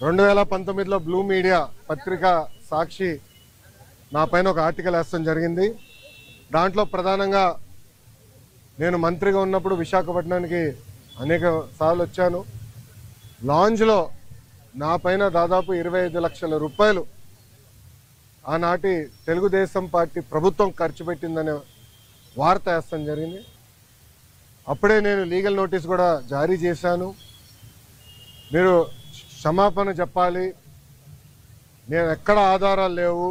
2019లో blue media పత్రిక సాక్షి నా పైన ఒక ఆర్టికల్ వేస్తాం జరిగింది. దాంట్లో ప్రధానంగా నేను మంత్రిగా ఉన్నప్పుడు విశాఖపట్నానికి అనేక సార్లు వచ్చాను. లాంజ్లో నా పైన దాదాపు 25 లక్షల రూపాయలు ఆనాటి తెలుగుదేశం పార్టీ ప్రభుత్వం ఖర్చు పెట్టిందనే వార్త వేస్తాం జరిగింది. అప్పుడే నేను లీగల్ నోటీస్ కూడా జారీ చేశాను. మీరు క్షమాపణ చెప్పాలి, నేను ఎక్కడ ఆధారాలు లేవు,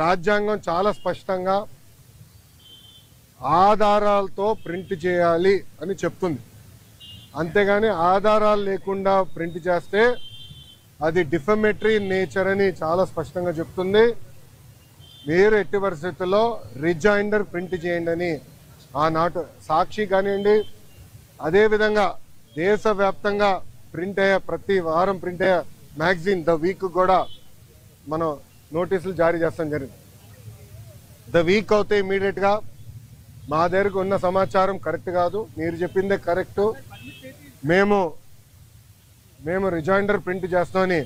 రాజ్యాంగం చాలా స్పష్టంగా ఆధారాలతో ప్రింట్ చేయాలి అని చెప్తుంది. అంతేగాని ఆధారాలు లేకుండా ప్రింట్ చేస్తే అది డిఫమేటరీ నేచర్ అని చాలా స్పష్టంగా చెప్తుంది. మీరు ఎట్టి పరిస్థితుల్లో రిజైండర్ ప్రింట్ చేయండి అని ఆనాటి సాక్షి కానివ్వండి, అదేవిధంగా దేశవ్యాప్తంగా ప్రింట్ అయ్యే ప్రతి వారం ప్రింట్ అయ్యే మ్యాగజైన్ ద వీక్ కూడా మనం నోటీసులు జారీ చేస్తాం జరిగింది. ద వీక్ అవుతే ఇమీడియట్గా మా దగ్గరకు ఉన్న సమాచారం కరెక్ట్ కాదు, మీరు చెప్పిందే కరెక్టు, మేము రిజైండర్ ప్రింట్ చేస్తామని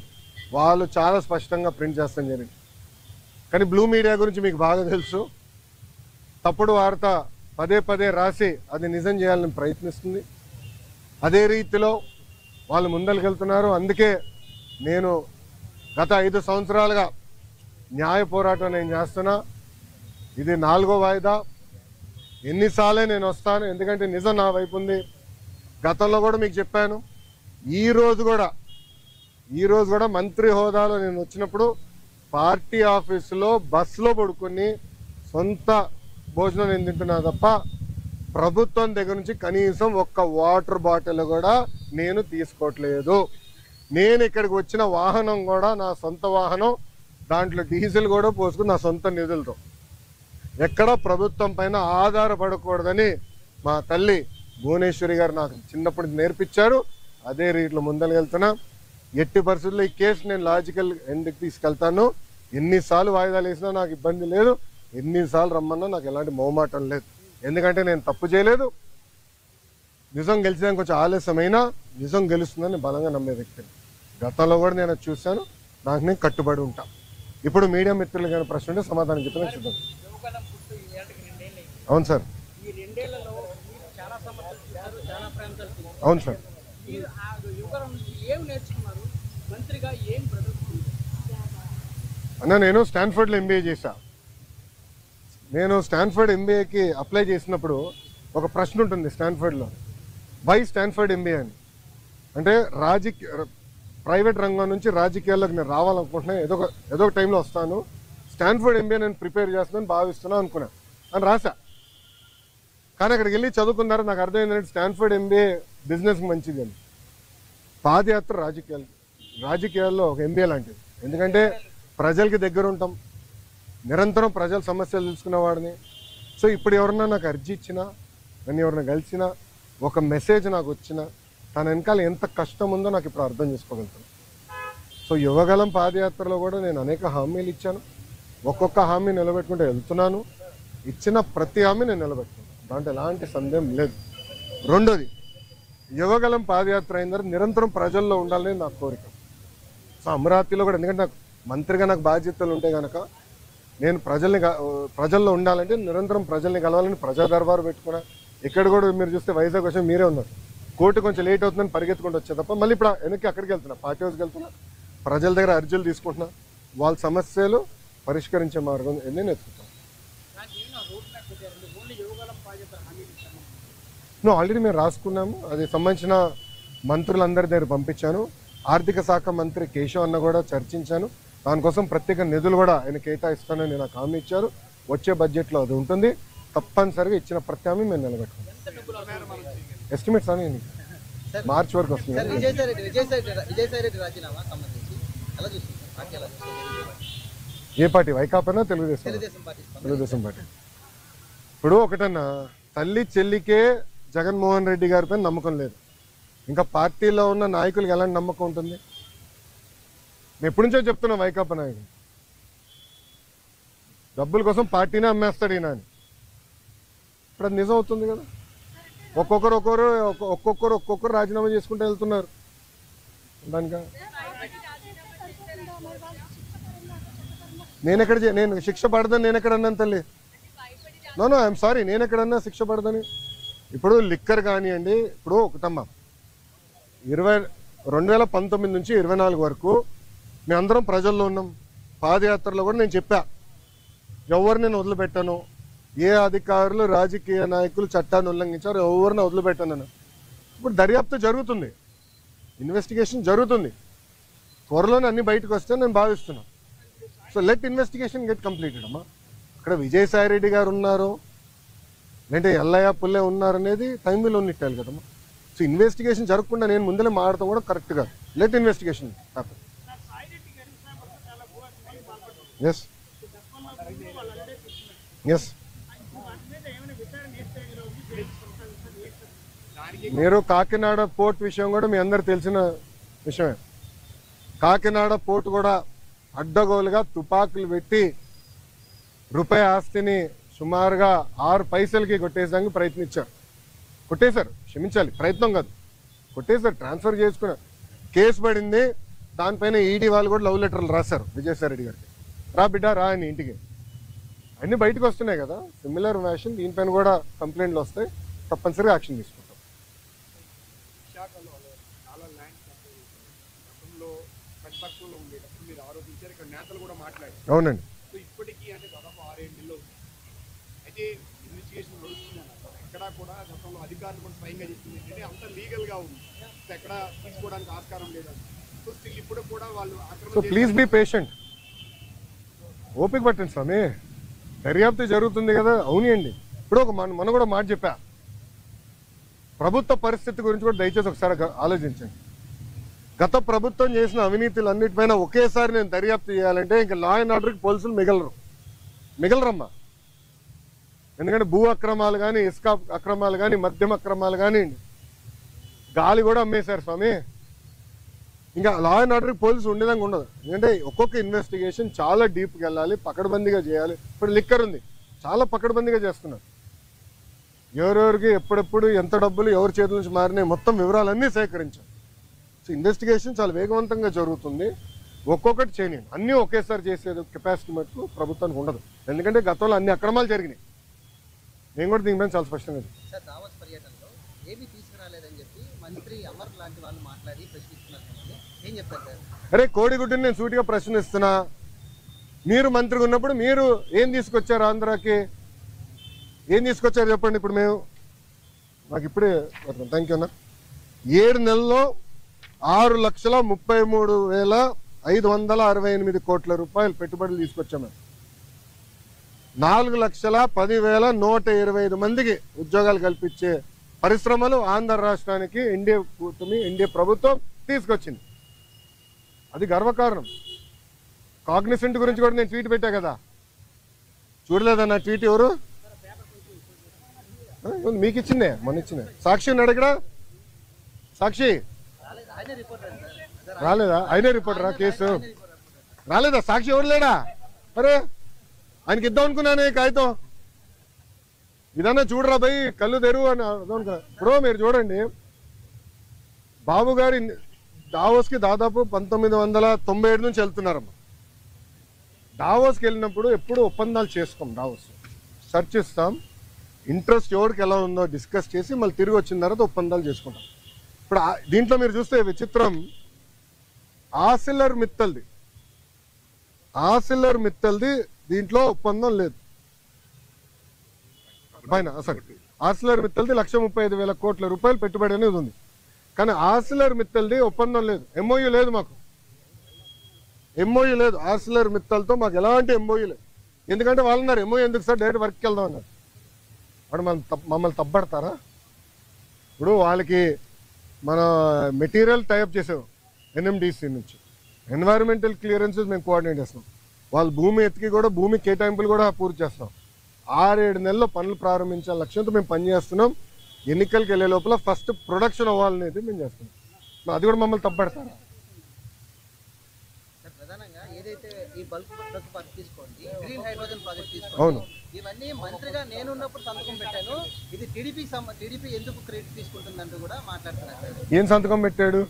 వాళ్ళు చాలా స్పష్టంగా ప్రింట్ చేస్తాం జరిగింది. కానీ బ్లూ మీడియా గురించి మీకు బాగా తెలుసు. తప్పుడు వార్త పదే పదే రాసి అది నిజం చేయాలని ప్రయత్నిస్తుంది. అదే రీతిలో వాళ్ళు ముందరికెళ్తున్నారు. అందుకే నేను గత 5 సంవత్సరాలుగా న్యాయ పోరాటం నేను చేస్తున్నా. ఇది 4వ వాయిదా. ఎన్నిసార్లే నేను వస్తాను, ఎందుకంటే నిజం నా వైపు ఉంది. గతంలో కూడా మీకు చెప్పాను. ఈ రోజు కూడా మంత్రి హోదాలో నేను వచ్చినప్పుడు పార్టీ ఆఫీసులో బస్సులో పడుకొని సొంత భోజనం నేను తింటున్నా తప్ప ప్రభుత్వం దగ్గర నుంచి కనీసం ఒక్క వాటర్ బాటిల్ కూడా నేను తీసుకోవట్లేదు. నేను ఇక్కడికి వచ్చిన వాహనం కూడా నా సొంత వాహనం, దాంట్లో డీజిల్ కూడా పోసుకుని నా సొంత నిధులతో, ఎక్కడ ప్రభుత్వం పైన ఆధారపడకూడదని మా తల్లి భువనేశ్వరి గారు నాకు చిన్నప్పుడు నేర్పించారు. అదే రీతిలో ముందరకెళ్తున్నా. ఎట్టి పరిస్థితుల్లో ఈ కేసు నేను లాజికల్ ఎండ్కి తీసుకెళ్తాను. ఎన్నిసార్లు వాయిదాలు వేసినా నాకు ఇబ్బంది లేదు, ఎన్నిసార్లు రమ్మన్నా నాకు ఎలాంటి మొహమాటం లేదు. ఎందుకంటే నేను తప్పు చేయలేదు. నిజం గెలిచడానికి కొంచెం ఆలస్యమైనా నిజం గెలుస్తుందని బలంగా నమ్మే వ్యక్తిని. గతంలో కూడా నేను చూశాను, నాకు నేను కట్టుబడి ఉంటా. ఇప్పుడు మీడియా మిత్రులు కానీ ప్రశ్న ఉంటే సమాధానం చెప్పిన చూద్దాం. అవును సార్, అవును సార్. అన్న, నేను స్టాన్ఫర్డ్లో ఎంబీఏ చేశా. నేను స్టాన్ఫర్డ్ ఎంబీఏకి అప్లై చేసినప్పుడు ఒక ప్రశ్న ఉంటుంది స్టాన్ఫర్డ్లో, వై స్టాన్ఫర్డ్ ఎంబీఏ అని. అంటే ప్రైవేట్ రంగం నుంచి రాజకీయాల్లోకి నేను రావాలనుకుంటున్నా, ఏదో ఒక టైంలో వస్తాను, స్టాన్ఫర్డ్ ఎంబీఏ నేను ప్రిపేర్ చేస్తున్నాను భావిస్తున్నాను అనుకున్నా అని రాశా. కానీ అక్కడికి వెళ్ళి చదువుకున్నారు, నాకు అర్థమైందంటే స్టాన్ఫర్డ్ ఎంబీఏ బిజినెస్కి మంచిది అని. పాదయాత్ర రాజకీయాల్లో ఒక ఎంబీఏ లాంటిది. ఎందుకంటే ప్రజలకి దగ్గర ఉంటాం, నిరంతరం ప్రజల సమస్యలు తెలుసుకునేవాడిని. సో ఇప్పుడు ఎవరన్నా నాకు అర్జీ ఇచ్చినా, నన్ను ఎవరన్నా కలిసినా, ఒక మెసేజ్ నాకు వచ్చినా, తన వెనకాల ఎంత కష్టం ఉందో నాకు ఇప్పుడు అర్థం చేసుకోగలుగుతాను. సో యువగలం పాదయాత్రలో కూడా నేను అనేక హామీలు ఇచ్చాను. ఒక్కొక్క హామీ నిలబెట్టుకుంటూ వెళ్తున్నాను. ఇచ్చిన ప్రతి హామీ నేను నిలబెట్టుకున్నాను, దాంట్లో ఎలాంటి సందేహం లేదు. రెండోది, యువగలం పాదయాత్ర అయిన తర్వాత నిరంతరం ప్రజల్లో ఉండాలని నా కోరిక. సో అమరావతిలో కూడా, ఎందుకంటే నాకు మంత్రిగా నాకు బాధ్యతలు ఉంటాయి కనుక నేను ప్రజల్లో ఉండాలంటే నిరంతరం ప్రజల్ని కలవాలని ప్రజా దర్బారు పెట్టుకున్నా. ఇక్కడ కూడా మీరు చూస్తే వైజాగ్ వచ్చి మీరే ఉన్నారు, కోర్టు కొంచెం లేట్ అవుతుందని పరిగెత్తుకుంటూ వచ్చే తప్ప మళ్ళీ ఇప్పుడు వెనక్కి అక్కడికి వెళ్తున్నా, పార్టీ హౌస్కి వెళ్తున్నా, ప్రజల దగ్గర అర్జీలు తీసుకుంటున్నా, వాళ్ళ సమస్యలు పరిష్కరించే మార్గం నేను ఎత్తుకుంటాను. ఆల్రెడీ మేము రాసుకున్నాము, అది సంబంధించిన మంత్రులందరి దగ్గర పంపించాను. ఆర్థిక శాఖ మంత్రి కేశవ్ అన్న కూడా చర్చించాను. దానికోసం ప్రత్యేక నిధులు కూడా ఆయన కేటాయిస్తానని నాకు హామీ ఇచ్చారు. వచ్చే బడ్జెట్లో అది ఉంటుంది. తప్పనిసరిగా ఇచ్చిన ప్రతి హామీ మేము నిలబెట్టుకుంటాం. ఎస్టిమేట్స్ అని మార్చి వరకు వస్తుంది. ఏ పార్టీ? వైకాపానా తెలుగుదేశం పార్టీ? ఇప్పుడు ఒకటన్నా, తల్లి చెల్లికే జగన్మోహన్ రెడ్డి గారిపై నమ్మకం లేదు, ఇంకా పార్టీలో ఉన్న నాయకులకు ఎలాంటి నమ్మకం ఉంటుంది? నేను ఎప్పటి నుంచో చెప్తున్నా, వైకాపా నాయకులు డబ్బుల కోసం పార్టీనే అమ్మేస్తాడు ఈయన అని. ఇప్పుడు అది నిజం అవుతుంది కదా. ఒక్కొక్కరు రాజీనామా చేసుకుంటూ వెళ్తున్నారు దానికా. నేను శిక్ష పడదని నేను ఎక్కడ అన్నాను తల్లి? నో ఐఎమ్ సారీ, నేను ఎక్కడన్నా శిక్ష పడదని. ఇప్పుడు లిక్కర్ కానివ్వండి, ఇప్పుడు ఒకటమ్మా 2019 నుంచి 24 వరకు మేము అందరం ప్రజల్లో ఉన్నాం. పాదయాత్రలో కూడా నేను చెప్పా, ఎవరిని నేను వదిలిపెట్టాను, ఏ అధికారులు రాజకీయ నాయకులు చట్టాన్ని ఉల్లంఘించారు ఎవరిని వదిలిపెట్టాను. ఇప్పుడు దర్యాప్తు జరుగుతుంది, ఇన్వెస్టిగేషన్ జరుగుతుంది, త్వరలోనే అన్ని బయటకు వస్తే నేను భావిస్తున్నాను. So let investigation get completed అమ్మా. ఇక్కడ విజయసాయి రెడ్డి గారు ఉన్నారు, లేదంటే ఎల్లయ్య పుల్లే ఉన్నారు అనేది టైంలో ఉన్నట్టాలి కదమ్మా. సో ఇన్వెస్టిగేషన్ జరగకుండా నేను ముందరే మాడతాం కూడా కరెక్ట్ కాదు. Let investigation happen. Yes yes మీరు కాకినాడ పోర్ట్ విషయం కూడా మీ అందరు తెలిసిన విషయమే. కాకినాడ పోర్ట్ కూడా అడ్డగోలుగా తుపాకులు పెట్టి రూపాయి ఆస్తిని సుమారుగా 6 పైసలకి కొట్టేసానికి ప్రయత్నించారు. కొట్టేశారు, క్షమించాలి, ప్రయత్నం కాదు, కొట్టేశారు, ట్రాన్స్ఫర్ చేసుకున్నారు. కేసు పడింది, దానిపైన ఈడీ వాళ్ళు కూడా లవ్ లెటర్లు రాశారు విజయసాయి రెడ్డి గారికి. రా బిడ్డ రా అని ఇంటికి. అన్నీ బయటకు వస్తున్నాయి కదా, సిమిలర్ ఫ్యాషన్ దీనిపైన కూడా కంప్లైంట్లు వస్తాయి, తప్పనిసరిగా యాక్షన్ తీసుకుంటాం. అవునండి. సో ప్లీజ్ బీ పేషెంట్, ఓపిక పట్టండి స్వామి, దర్యాప్తు జరుగుతుంది కదా. అవునండి, ఇప్పుడు మనం కూడా మాట చెప్పా, ప్రభుత్వ పరిస్థితి గురించి కూడా దయచేసి ఒకసారి ఆలోచించండి. గత ప్రభుత్వం చేసిన అవినీతులు అన్నిటిపైన ఒకేసారి నేను దర్యాప్తు చేయాలంటే ఇంకా లా అండ్ ఆర్డర్కి పోలీసులు మిగలరమ్మా. ఎందుకంటే భూ అక్రమాలు కానీ, ఇసుక అక్రమాలు కానీ, మద్యం అక్రమాలు కానీ, గాలి కూడా అమ్మేశారు స్వామి. ఇంకా లా అండ్ ఆర్డర్కి పోలీసులు ఉండేదాకా ఉండదు. ఎందుకంటే ఒక్కొక్క ఇన్వెస్టిగేషన్ చాలా డీప్గా వెళ్ళాలి, పకడ్బందీగా చేయాలి. ఇప్పుడు లిక్కర్ ఉంది, చాలా పకడ్బందీగా చేస్తున్నారు. ఎవరెవరికి ఎప్పుడెప్పుడు ఎంత డబ్బులు ఎవరి చేతుల నుంచి మారినాయి మొత్తం వివరాలన్నీ సేకరించాం. సో ఇన్వెస్టిగేషన్ చాలా వేగవంతంగా జరుగుతుంది. ఒక్కొక్కటి చేయనియండి, అన్నీ ఒకేసారి చేసేది కెపాసిటీ మటుకు ప్రభుత్వానికి ఉండదు. ఎందుకంటే గతంలో అన్ని అక్రమాలు జరిగినాయి. నేను కూడా దీనిపైన చాలా స్పష్టంగా అరే కోడిగుడ్డుని నేను సూటిగా ప్రశ్నిస్తున్నా. మీరు మంత్రిగా ఉన్నప్పుడు మీరు ఏం తీసుకొచ్చారు ఆంధ్రాకి? ఏం తీసుకొచ్చారు చెప్పండి. ఇప్పుడు మేము మాకు ఇప్పుడే థ్యాంక్ యూ అన్న 7 నెలల్లో 6,33,568 కోట్ల రూపాయలు పెట్టుబడులు తీసుకొచ్చాము. 4,10,125 మందికి ఉద్యోగాలు కల్పించే పరిశ్రమలు ఆంధ్ర రాష్ట్రానికి ఎన్డీఏ ప్రభుత్వం తీసుకొచ్చింది. అది గర్వకారణం. కాగ్నిసెంట్ గురించి కూడా నేను ట్వీట్ పెట్టా కదా, చూడలేదన్న ట్వీట్? ఎవరు మీకు ఇచ్చిందే, మొన్న ఇచ్చిందే. సాక్షి ఉన్నాడు ఇక్కడ, సాక్షి రాలేదా? ఆయనే రిపోర్టరా? కేసు రాలేదా? సాక్షి ఎవరు లేడా? అరే ఆయనకి ఇద్దాం అనుకున్నానే కాగితం. ఇదన్నా చూడరా భయ్, కళ్ళు తెరువు అని అర్థం అనుకున్నా. ఇప్పుడు మీరు చూడండి, బాబు గారు దావోస్కి దాదాపు 1997 నుంచి వెళ్తున్నారమ్మా. దావోస్కి వెళ్ళినప్పుడు ఎప్పుడు ఒప్పందాలు చేసుకోం. దావోస్ సెర్చ్ ఇస్తాం, ఇంట్రెస్ట్ ఎవరికి ఎలా ఉందో డిస్కస్ చేసి మళ్ళీ తిరిగి వచ్చిన తర్వాత ఒప్పందాలు చేసుకుంటాం. ఇప్పుడు దీంట్లో మీరు చూస్తే విచిత్రం, ఆసిల్లర్ మిత్తల్ది దీంట్లో ఒప్పందం లేదు. పైన ఆసిల్లర్ మిత్తల్ది 1,35,000 కోట్ల రూపాయలు పెట్టుబడి అనేది ఉంది. కానీ ఆసిల్లర్ మిత్తల్ది ఒప్పందం లేదు, ఎంఓయూ లేదు. మాకు ఎంఓయూ లేదు ఆసిల్లర్ మిత్తల్తో, మాకు ఎలాంటి ఎంఓయూ లేదు. ఎందుకంటే వాళ్ళు అన్నారు ఎంఓయూ ఎందుకు సార్, డైరెక్ట్ వర్క్కి వెళ్దాం అన్నారు. వాడు మమ్మల్ని తప్పడతారా? ఇప్పుడు వాళ్ళకి మన మెటీరియల్ టైప్ చేసాం ఎన్ఎండిసి నుంచి, ఎన్వైరన్మెంటల్ క్లియరెన్సెస్ మేము కోఆర్డినేట్ చేస్తాం. వాళ్ళు భూమి ఎత్తికి కూడా భూమి కేటాయింపులు కూడా పూర్తి చేస్తాం. 6-7 నెలల్లో పనులు ప్రారంభించాల లక్ష్యంతో మేము పనిచేస్తున్నాం. ఎన్నికలకు వెళ్ళే లోపల ఫస్ట్ ప్రొడక్షన్ అవ్వాలనేది మేము చేస్తున్నాం. అది కూడా మమ్మల్ని తప్పడతారా? అవును, ఇవన్నీ మంత్రిగా నేను ఉన్నప్పుడు సంతకం పెట్టాను. ఇది టీడీపీ ఎందుకు క్రెడిట్ తీసుకుంటుందంటూ కూడా మాట్లాడుతున్నారు. ఏం సంతకం పెట్టాడు?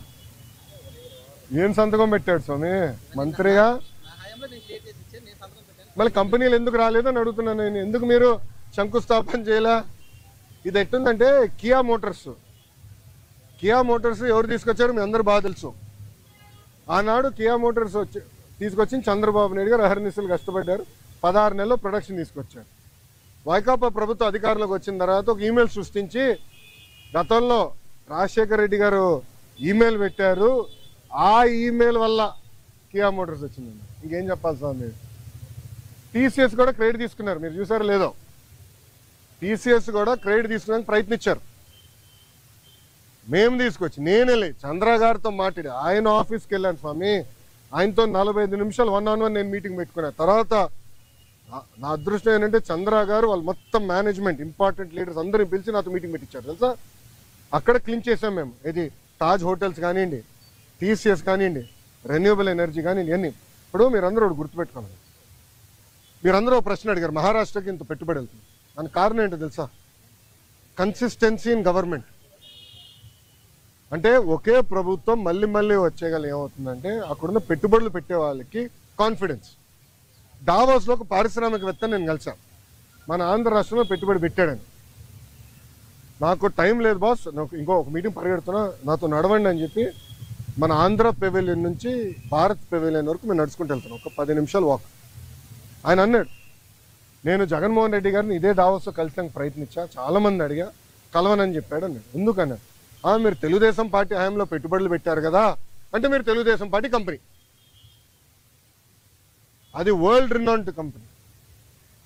ఏం సంతకం పెట్టాడు స్వామి మంత్రిగా? నా హయాంలో నేను క్రియేట్ చేసి ఇచ్చాను, నేను సంతకం పెట్టాను. మళ్ళీ కంపెనీలు ఎందుకు రాలేదని అడుగుతున్నాను నేను. ఎందుకు మీరు శంకుస్థాపన చేయలే? ఇది ఎట్టుందంటే కియా మోటార్స్ ఎవరు తీసుకొచ్చారు మీ అందరూ బాగా తెలుసు. ఆనాడు కియా మోటార్స్ తీసుకొచ్చి చంద్రబాబు నాయుడు గారు అహర్నిశలు కష్టపడ్డారు. 16 నెలల్లో ప్రొడక్షన్ తీసుకొచ్చారు. వైకాపా ప్రభుత్వ అధికారంలోకి వచ్చిన తర్వాత ఒక ఈమెయిల్ సృష్టించి గతంలో రాజశేఖర రెడ్డి గారు ఈమెయిల్ పెట్టారు, ఆ ఈమెయిల్ వల్ల కియా మోటార్స్ వచ్చిందండి. ఇంకేం చెప్పాలి స్వామి? టీసీఎస్ కూడా క్రెడిట్ తీసుకున్నారు, మీరు చూసారో లేదో. టీసీఎస్ కూడా క్రెడిట్ తీసుకోవడానికి ప్రయత్నించారు. మేము తీసుకొచ్చి నేనే చంద్ర గారితో మాట్లాడి ఆయన ఆఫీస్కి వెళ్ళాను స్వామి. ఆయనతో 45 నిమిషాలు 1-on-1 నేను మీటింగ్ పెట్టుకున్నాను. తర్వాత నా అదృష్టం ఏంటంటే చంద్ర గారు వాళ్ళు మొత్తం మేనేజ్మెంట్ ఇంపార్టెంట్ లీడర్స్ అందరిని పిలిచి నాతో మీటింగ్ పెట్టించారు తెలుసా. అక్కడ క్లీన్ చేసాం మేము. ఇది తాజ్ హోటల్స్ కానివ్వండి, టీసీఎస్ కానివ్వండి, రెన్యూబుల్ ఎనర్జీ కానివ్వండి, అన్నీ. ఇప్పుడు మీరందరూ ఒకటి గుర్తుపెట్టుకోవాలి. మీరందరూ ఒక ప్రశ్న అడిగారు, మహారాష్ట్రకి ఇంత పెట్టుబడి వెళ్తుంది. దానికి కారణం ఏంటో తెలుసా? Consistency in government. అంటే ఒకే ప్రభుత్వం మళ్ళీ మళ్ళీ వచ్చేగల ఏమవుతుందంటే అక్కడున్న పెట్టుబడులు పెట్టే వాళ్ళకి కాన్ఫిడెన్స్. డావోస్లో ఒక పారిశ్రామికవేత్త నేను కలిసాను, మన ఆంధ్ర రాష్ట్రంలో పెట్టుబడి పెట్టాడని. నాకు టైం లేదు బాస్, నాకు ఇంకో ఒక మీటింగ్ పరిగెడుతున్నా, నాతో నడవండి అని చెప్పి మన ఆంధ్ర పెవిలియన్ నుంచి భారత్ పెవిలియన్ వరకు మేము నడుచుకుంటూ వెళ్తున్నాం. ఒక 10 నిమిషాలు వాక్. ఆయన అన్నాడు, నేను జగన్మోహన్ రెడ్డి గారిని ఇదే డావోస్లో కలిసడానికి ప్రయత్నించా, చాలామంది అడిగా, కలవనని చెప్పాడు అన్నాడు. ఎందుకన్నాడు? మీరు తెలుగుదేశం పార్టీ హయాంలో పెట్టుబడులు పెట్టారు కదా అంటే మీరు తెలుగుదేశం పార్టీ కంపెనీ, అది వరల్డ్ రినౌండ్ కంపెనీ.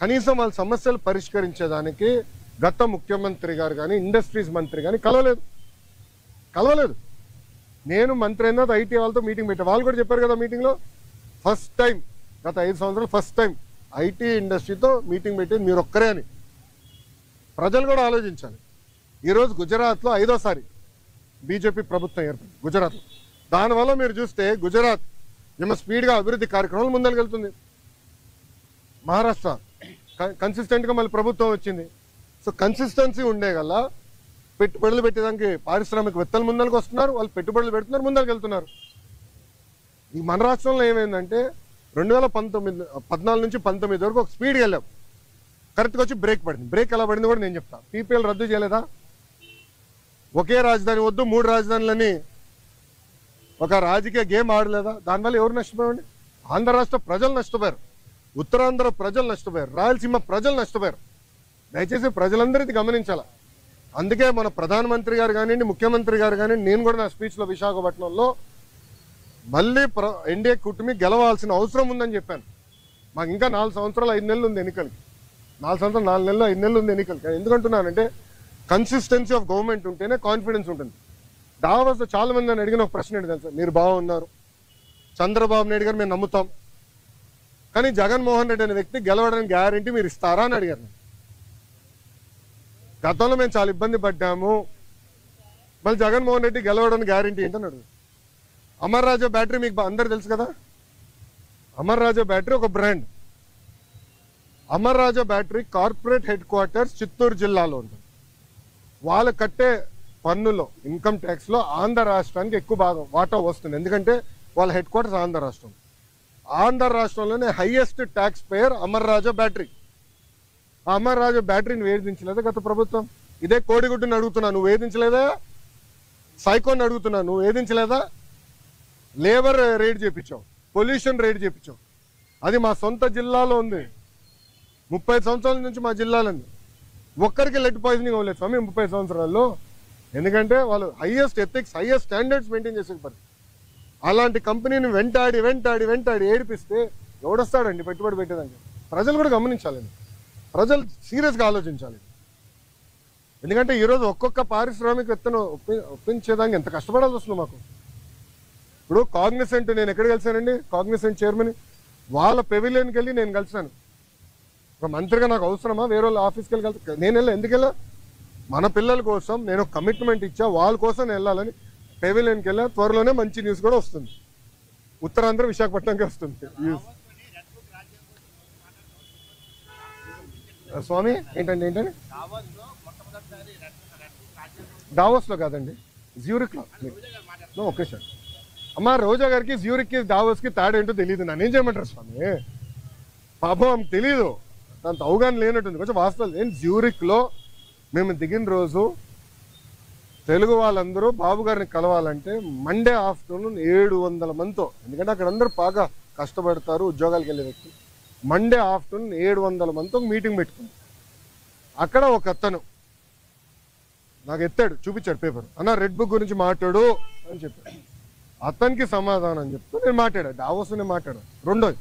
కనీసం వాళ్ళ సమస్యలు పరిష్కరించేదానికి గత ముఖ్యమంత్రి గారు కానీ ఇండస్ట్రీస్ మంత్రి కానీ కలవలేదు. నేను మంత్రి అయినా ఐటీ వాళ్ళతో మీటింగ్ పెట్టా, వాళ్ళు కూడా చెప్పారు కదా మీటింగ్లో. ఫస్ట్ టైం గత 5 సంవత్సరాలు ఫస్ట్ టైం ఐటీ ఇండస్ట్రీతో మీటింగ్ పెట్టేది మీరు ఒక్కరే అని. ప్రజలు కూడా ఆలోచించాలి. ఈరోజు గుజరాత్లో 5వ బీజేపీ ప్రభుత్వం ఏర్పడింది గుజరాత్లో. దానివల్ల మీరు చూస్తే గుజరాత్ ఏమో స్పీడ్గా అభివృద్ధి కార్యక్రమాలు ముందరికెళ్తుంది. మహారాష్ట్ర కన్సిస్టెంట్గా మళ్ళీ ప్రభుత్వం వచ్చింది. సో కన్సిస్టెన్సీ ఉండే గల పెట్టుబడులు పెట్టేదానికి పారిశ్రామికవేత్తలు ముందరికి వస్తున్నారు, వాళ్ళు పెట్టుబడులు పెడుతున్నారు, ముందరికి వెళ్తున్నారు. ఈ మన రాష్ట్రంలో ఏమైందంటే 2014 నుంచి 19 వరకు ఒక స్పీడ్గా వెళ్ళాం, కరెక్ట్గా వచ్చి బ్రేక్ పడింది. బ్రేక్ ఎలా పడింది కూడా నేను చెప్తాను. పీపీఎల్ రద్దు చేయలేదా? ఒకే రాజధాని వద్దు 3 రాజధానులని ఒక రాజకీయ గేమ్ ఆడలేదా? దానివల్ల ఎవరు నష్టపోయారండి? ఆంధ్ర రాష్ట్ర ప్రజలు నష్టపోయారు, ఉత్తరాంధ్ర ప్రజలు నష్టపోయారు, రాయలసీమ ప్రజలు నష్టపోయారు. దయచేసి ప్రజలందరికీ గమనించాల. అందుకే మన ప్రధానమంత్రి గారు కానివ్వండి, ముఖ్యమంత్రి గారు కానివ్వండి, నేను కూడా నా స్పీచ్లో విశాఖపట్నంలో మళ్ళీ ఎన్డీఏ కూటమి గెలవాల్సిన అవసరం ఉందని చెప్పాను. మాకు ఇంకా 4 సంవత్సరాలు 5 నెలలు ఉంది ఎన్నికలకి. 4 సంవత్సరాలు 4 నెలలు 5 నెలలు ఉంది ఎన్నికలకి. ఎందుకంటున్నానంటే కన్సిస్టెన్సీ ఆఫ్ గవర్నమెంట్ ఉంటేనే కాన్ఫిడెన్స్ ఉంటుంది. దావాస్లో చాలా మంది నన్ను అడిగిన ఒక ప్రశ్న ఏంటి తెలుసా? మీరు బాగున్నారు, చంద్రబాబు నాయుడు గారు మేము నమ్ముతాం, కానీ జగన్మోహన్ రెడ్డి అనే వ్యక్తి గెలవడానికి గ్యారంటీ మీరు ఇస్తారా అని అడిగారు. గతంలో మేము చాలా ఇబ్బంది పడ్డాము, మళ్ళీ జగన్మోహన్ రెడ్డి గెలవడానికి గ్యారంటీ ఏంటని అడుగు. అమర్ రాజా బ్యాటరీ మీకు అందరు తెలుసు కదా. అమర్ రాజా బ్యాటరీ ఒక brand. Amar Raja battery corporate head quarters Chittoor జిల్లాలో ఉంటుంది. వాళ్ళు కట్టే పన్నులో ఇన్కమ్ ట్యాక్స్లో ఆంధ్ర రాష్ట్రానికి ఎక్కువ భాగం వాటా వస్తుంది. ఎందుకంటే వాళ్ళ హెడ్ క్వార్టర్స్ ఆంధ్ర రాష్ట్రం. ఆంధ్ర రాష్ట్రంలోనే highest tax payer Amar Raja battery. ఆ అమర్ రాజా బ్యాటరీని వేధించలేదా గత ప్రభుత్వం? ఇదే కోడిగుడ్డుని అడుగుతున్నా, నువ్వు వేధించలేదా? సైకోని అడుగుతున్నా, నువ్వు వేధించలేదా? లేబర్ రేట్ చేయించావు, పొల్యూషన్ రేట్ చేయించావు. అది మా సొంత జిల్లాలో ఉంది. 30 సంవత్సరాల నుంచి మా జిల్లాలో ఉంది. ఒక్కరికి లెడ్ పాయిజనింగ్ అవ్వలేదు స్వామి 30 సంవత్సరాల్లో. ఎందుకంటే వాళ్ళు highest ethics, highest standards maintain చేసే పరిస్థితి. అలాంటి కంపెనీని వెంటాడి ఏడిపిస్తే ఎవడొస్తాడండి పెట్టుబడి పెట్టేదానికి? ప్రజలు కూడా గమనించాలండి, ప్రజలు సీరియస్గా ఆలోచించాలి. ఎందుకంటే ఈరోజు ఒక్కొక్క పారిశ్రామికవేత్తను ఒప్పించేదానికి ఎంత కష్టపడాల్సి వస్తుంది మాకు. ఇప్పుడు కాగ్నిసెంట్ నేను ఎక్కడ కలిసానండి, కాగ్నిసెంట్ చైర్మన్ వాళ్ళ పెవిలియన్కి వెళ్ళి నేను కలిసాను. ఒక మంత్రిగా నాకు అవసరమా వేరే వాళ్ళ ఆఫీస్కి వెళ్ళి కలిసి? నేను వెళ్ళా. ఎందుకు వెళ్ళా? మన పిల్లల కోసం నేను కమిట్మెంట్ ఇచ్చా, వాళ్ళ కోసం నేను వెళ్ళాలని పెవిలియన్కి వెళ్ళా. త్వరలోనే మంచి న్యూస్ కూడా వస్తుంది, ఉత్తరాంధ్ర విశాఖపట్నంకి వస్తుంది. స్వామి ఏంటండి దావోస్లో కాదండి, జ్యూరిక్లో. ఓకే సార్, అమ్మ రోజా గారికి జ్యూరిక్కి దావోస్కి తేడా ఏంటో తెలియదు, నన్ను ఏం చేయమంటారు స్వామి? పాపం ఆమెకు తెలీదు, అంత అవగాహన లేనట్టుంది. కొంచెం వాస్తవాలు ఏంటి, జ్యూరిక్లో మేము దిగిన రోజు తెలుగు వాళ్ళందరూ బాబు గారిని కలవాలంటే మండే ఆఫ్టర్నూన్ 700 మందితో, ఎందుకంటే అక్కడ అందరూ బాగా కష్టపడతారు ఉద్యోగాలకు వెళ్ళే వ్యక్తి, మండే ఆఫ్టర్నూన్ 700 మందితో మీటింగ్ పెట్టుకుంది. అక్కడ ఒక అతను నాకు ఎత్తాడు, చూపించాడు పేపర్, అన్న రెడ్ బుక్ గురించి మాట్లాడు అని చెప్పాడు. అతనికి సమాధానం చెప్తూ నేను మాట్లాడా, దావోస్ నేను మాట్లాడాను. రెండోది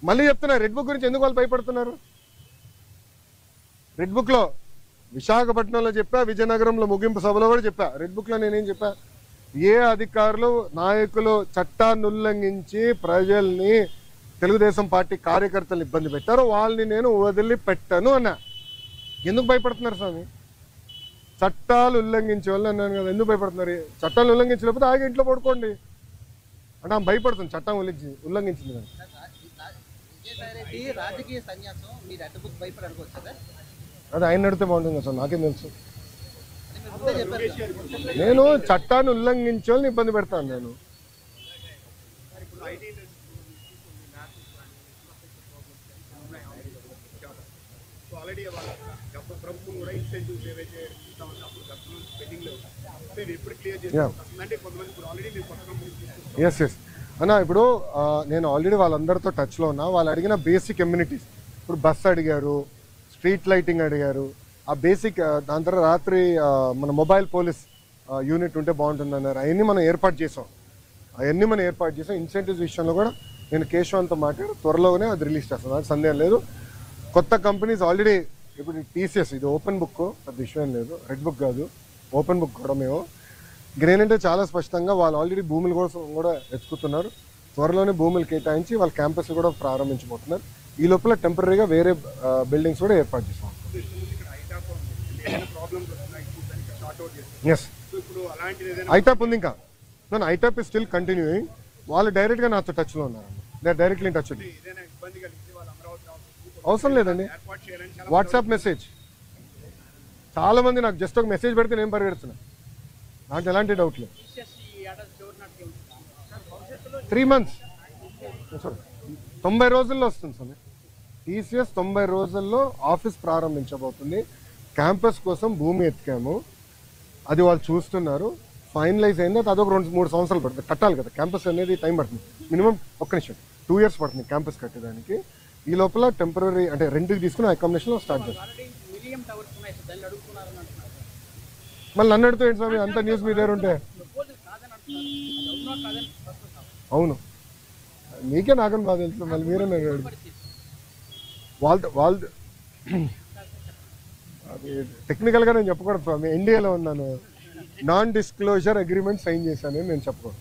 మళ్ళీ చెప్తున్నా, రెడ్ బుక్ గురించి ఎందుకు వాళ్ళు భయపడుతున్నారు? రెడ్ బుక్లో విశాఖపట్నంలో చెప్పా, విజయనగరంలో ముగింపు సభలో కూడా చెప్పా. రెడ్ బుక్లో నేనేం చెప్పా, ఏ అధికారులు నాయకులు చట్టాన్ని ఉల్లంఘించి ప్రజల్ని తెలుగుదేశం పార్టీ కార్యకర్తలు ఇబ్బంది పెట్టారో వాళ్ళని నేను వదిలిపెట్టను అన్నా. ఎందుకు భయపడుతున్నారు స్వామి? చట్టాలు ఉల్లంఘించే వాళ్ళు అన్నాను కదా, ఎందుకు భయపడుతున్నారు? చట్టాలు ఉల్లంఘించలేకపోతే ఆగి ఇంట్లో పడుకోండి అంటే ఆమె భయపడుతుంది, చట్టం ఉల్లంఘించింది కానీ. విజయసాయిరెడ్డి రాజకీయ సన్యాసం, మీరు రెడ్ బుక్ భయపడి అనుకోవచ్చు కదా? అది ఆయన నడితే బాగుంటుంది సార్, నాకేం తెలుసు. మీరు ముందే చెప్పారు. నేను చట్టాన్ని ఉల్లంఘించే వాళ్ళని ఇబ్బంది పెడతాను నేను. ఎస్ ఎస్ అన్న, ఇప్పుడు నేను ఆల్రెడీ వాళ్ళందరితో టచ్లో ఉన్నా. వాళ్ళు అడిగిన బేసిక్ కమ్యూనిటీస్, ఇప్పుడు బస్ అడిగారు, స్ట్రీట్ లైటింగ్ అడిగారు, ఆ బేసిక్. దాని తర్వాత రాత్రి మన మొబైల్ పోలీస్ యూనిట్ ఉంటే బాగుంటుంది అన్నారు. అవన్నీ మనం ఏర్పాటు చేసాం. ఇన్సెంటివ్స్ విషయంలో కూడా నేను కేశవంతో మాట్లాడి త్వరలోనే అది రిలీజ్ చేస్తాను, నాకు సందేహం లేదు. కొత్త కంపెనీస్ ఆల్రెడీ, ఇప్పుడు టీసీఎస్ ఇది ఓపెన్ బుక్, పెద్ద విషయం లేదు, రెడ్ బుక్ కాదు, ఓపెన్ బుక్ కూడా మేము. గ్రేనంటే చాలా స్పష్టంగా వాళ్ళు ఆల్రెడీ భూములు కోసం కూడా వెతుకుతున్నారు. త్వరలోనే భూములు కేటాయించి వాళ్ళ క్యాంపస్ కూడా ప్రారంభించబోతున్నారు. ఈ లోపల టెంపరీగా వేరే బిల్డింగ్స్ కూడా ఏర్పాటు చేస్తాం. ఎస్, ఐటాప్ ఉంది ఇంకా, నన్ను ఐటాప్ ఇస్ స్టిల్ కంటిన్యూయింగ్. వాళ్ళు డైరెక్ట్గా నాతో టచ్లో ఉన్నారు, they are directly in touch. అవసరం లేదండి, వాట్సాప్ మెసేజ్. చాలా మంది నాకు జస్ట్ ఒక మెసేజ్ పెడితే నేను పరిగెడుతున్నా, నాకు ఎలాంటి డౌట్ లేదు. 3 months 90 రోజుల్లో వస్తుంది సార్. టీసీఎస్ 90 రోజుల్లో ఆఫీస్ ప్రారంభించబోతుంది. క్యాంపస్ కోసం భూమి ఎత్తికాము, అది వాళ్ళు చూస్తున్నారు. ఫైనలైజ్ అయింది, అదొక 2-3 సంవత్సరాలు పడుతుంది. కట్టాలి కదా క్యాంపస్ అనేది, టైం పడుతుంది. మినిమం 2 years పడుతుంది క్యాంపస్ కట్టడానికి. ఈ లోపల టెంపరీ అంటే రెంట్కి తీసుకుని అకామిడేషన్లో స్టార్ట్ చేస్తాం. మళ్ళీ నన్ను అడుగుతూ ఏంటి స్వామి, అంత న్యూస్ మీ దగ్గర ఉంటే? అవును, మీకే నాకని బాగా తెలుసు, మళ్ళీ మీరే వాళ్ళు అది టెక్నికల్గా నేను చెప్పకూడదు స్వామి. ఎన్డీఏలో ఉన్నాను, నాన్ డిస్క్లోజర్ అగ్రిమెంట్ సైన్ చేశాను నేను చెప్పకూడదు.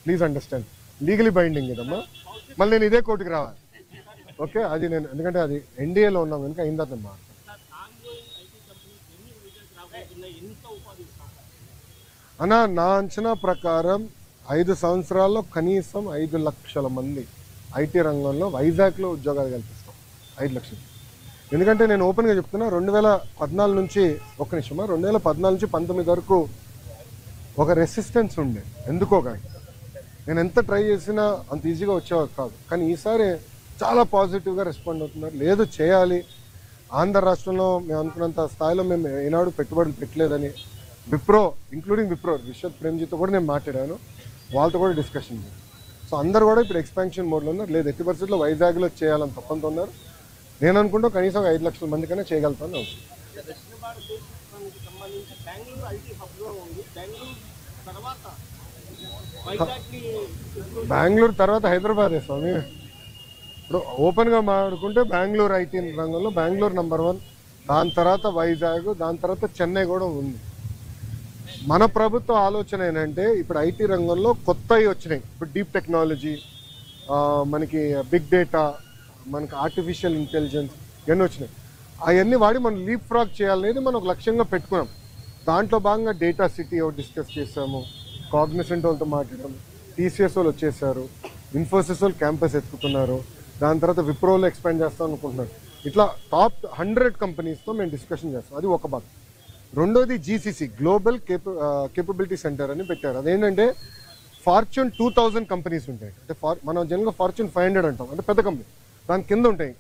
ప్లీజ్ అండర్స్టాండ్, లీగలీ బైండింగ్ ఇదమ్మా. మళ్ళీ నేను ఇదే కోర్టుకి రావాలి, ఓకే? అది నేను ఎందుకంటే అది ఎన్డీఏలో ఉన్నాం కనుక అయిందా మా అన్న. నా అంచనా ప్రకారం 5 సంవత్సరాల్లో కనీసం 5 లక్షల మంది ఐటీ రంగంలో వైజాగ్లో ఉద్యోగాలు కల్పిస్తాం. 5 లక్షలు. ఎందుకంటే నేను ఓపెన్గా చెప్తున్నా, 2014 నుంచి 2014 నుంచి 19 వరకు ఒక రెసిస్టెన్స్ ఉండే, ఎందుకో కానీ నేను ఎంత ట్రై చేసినా అంత ఈజీగా వచ్చేవారు కాదు. కానీ ఈసారి చాలా పాజిటివ్గా రెస్పాండ్ అవుతున్నారు. లేదు చేయాలి, ఆంధ్ర రాష్ట్రంలో మేము అనుకున్నంత స్థాయిలో మేము ఏనాడు పెట్టుబడులు పెట్టలేదని విప్రో, ఇంక్లూడింగ్ విప్రో రిషబ్ ప్రేమ్జీతో కూడా నేను మాట్లాడాను, వాళ్ళతో కూడా డిస్కషన్ చేశాను. సో అందరు కూడా ఇప్పుడు ఎక్స్పాన్షన్ మోడ్లో ఉన్నారు. లేదు ఎట్టి పరిస్థితుల్లో వైజాగ్లో చేయాలని తప్పంతో ఉన్నారు. నేను అనుకుంటా కనీసం 5 లక్షల మంది కన్నా చేయగలుగుతాను. బెంగళూరు తర్వాత హైదరాబాదే స్వామి. ఇప్పుడు ఓపెన్గా మాట్లాడుకుంటే బెంగళూరు ఐటీ రంగంలో బెంగళూరు నెంబర్ 1, దాని తర్వాత వైజాగ్, దాని తర్వాత చెన్నై కూడా ఉంది. మన ప్రభుత్వ ఆలోచన ఏంటంటే ఇప్పుడు ఐటీ రంగంలో కొత్తవి వచ్చినాయి. ఇప్పుడు డీప్ టెక్నాలజీ, మనకి బిగ్ డేటా, మనకి ఆర్టిఫిషియల్ ఇంటెలిజెన్స్ ఇవన్నీ వచ్చినాయి. అవన్నీ వాడి మనం లీప్ ఫ్రాగ్ చేయాలనేది మనం ఒక లక్ష్యంగా పెట్టుకున్నాం. దాంట్లో భాగంగా డేటా సిటీ ఒకటి డిస్కస్ చేసాము, కాగ్నిసెంట్ వాళ్ళతో మాట్లాడాము, టీసీఎస్ వాళ్ళు వచ్చేసారు, ఇన్ఫోసిస్ వాళ్ళు క్యాంపస్ ఎత్తుకుతున్నారు, దాని తర్వాత విప్రోలో ఎక్స్పాండ్ చేస్తాం అనుకుంటున్నారు. ఇట్లా టాప్ 100 కంపెనీస్తో మేము డిస్కషన్ చేస్తాం. అది ఒక భాగం. రెండోది జీసీసీ, గ్లోబల్ కేపబిలిటీ సెంటర్ అని పెట్టారు. అదేంటంటే ఫార్చ్యూన్ 2000 కంపెనీస్ ఉంటాయి. అంటే మనం జనరల్గా ఫార్చ్యూన్ 500 అంటాం, అంటే పెద్ద కంపెనీ. దాని కింద ఉంటాయి